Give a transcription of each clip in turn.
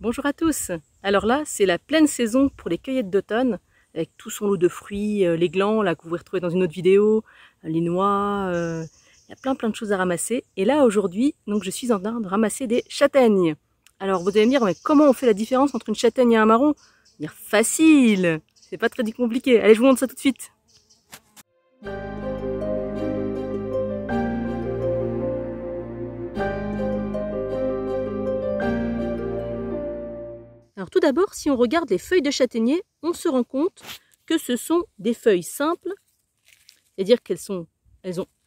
Bonjour à tous. Alors là, c'est la pleine saison pour les cueillettes d'automne, avec tout son lot de fruits, les glands, là que vous pouvez retrouver dans une autre vidéo, les noix, il y a plein de choses à ramasser. Et là aujourd'hui, donc je suis en train de ramasser des châtaignes. Alors vous allez me dire, mais comment on fait la différence entre une châtaigne et un marron? Dire facile, c'est pas très compliqué. Allez, je vous montre ça tout de suite. Alors tout d'abord, si on regarde les feuilles de châtaignier, on se rend compte que ce sont des feuilles simples, c'est-à-dire qu'elles ont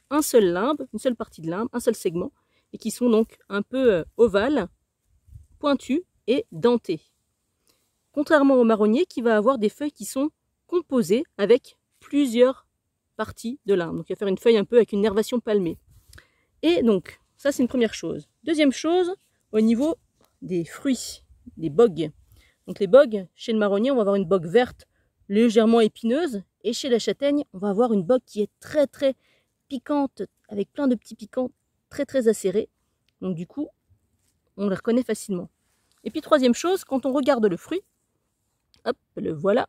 un seul limbe, une seule partie de limbe, un seul segment, et qui sont donc un peu ovales, pointues et dentées. Contrairement au marronnier qui va avoir des feuilles qui sont composées avec plusieurs parties de limbe. Donc il va faire une feuille un peu avec une nervation palmée. Et donc, ça c'est une première chose. Deuxième chose, au niveau des fruits, des bogues. Donc les bogues, chez le marronnier, on va avoir une bogue verte légèrement épineuse. Et chez la châtaigne, on va avoir une bogue qui est très piquante, avec plein de petits piquants très acérés. Donc du coup, on les reconnaît facilement. Et puis troisième chose, quand on regarde le fruit, hop, le voilà.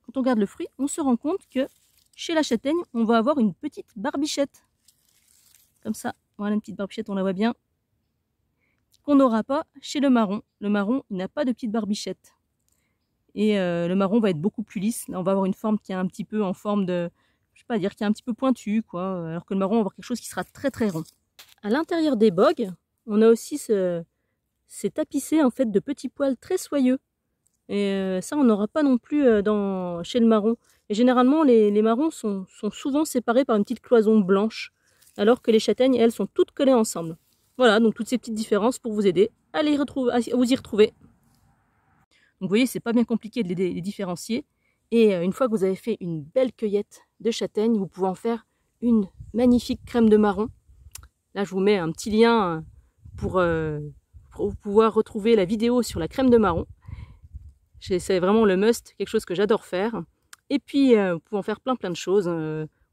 Quand on regarde le fruit, on se rend compte que chez la châtaigne, on va avoir une petite barbichette. Comme ça, voilà une petite barbichette, on la voit bien. Qu'on n'aura pas chez le marron. Le marron, il n'a pas de petite barbichette. Et le marron va être beaucoup plus lisse. Là, on va avoir une forme qui est un petit peu en forme de, je sais pas dire, qui est un petit peu pointue, quoi. Alors que le marron, on va avoir quelque chose qui sera très rond. À l'intérieur des bogues, on a aussi ces tapissés en fait de petits poils très soyeux. Et ça, on n'aura pas non plus chez le marron. Et généralement, les marrons sont souvent séparés par une petite cloison blanche, alors que les châtaignes, elles, sont toutes collées ensemble. Voilà, donc toutes ces petites différences pour vous aider à vous y retrouver. Donc vous voyez, c'est pas bien compliqué de les différencier. Et une fois que vous avez fait une belle cueillette de châtaignes, vous pouvez en faire une magnifique crème de marron. Là, je vous mets un petit lien pour pouvoir retrouver la vidéo sur la crème de marron. C'est vraiment le must, quelque chose que j'adore faire. Et puis, vous pouvez en faire plein de choses.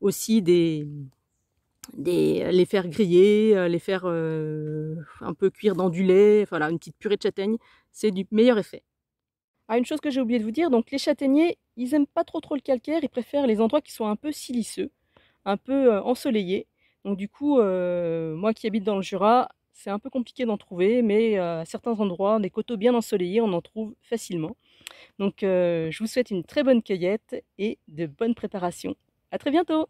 Aussi les faire griller, les faire un peu cuire dans du lait. Voilà, une petite purée de châtaigne, c'est du meilleur effet. Ah, une chose que j'ai oublié de vous dire, donc les châtaigniers, ils aiment pas trop le calcaire, ils préfèrent les endroits qui sont un peu siliceux, un peu ensoleillés. Donc du coup, moi qui habite dans le Jura, c'est un peu compliqué d'en trouver, mais à certains endroits, des coteaux bien ensoleillés, on en trouve facilement. Donc je vous souhaite une très bonne cueillette et de bonnes préparations. À très bientôt!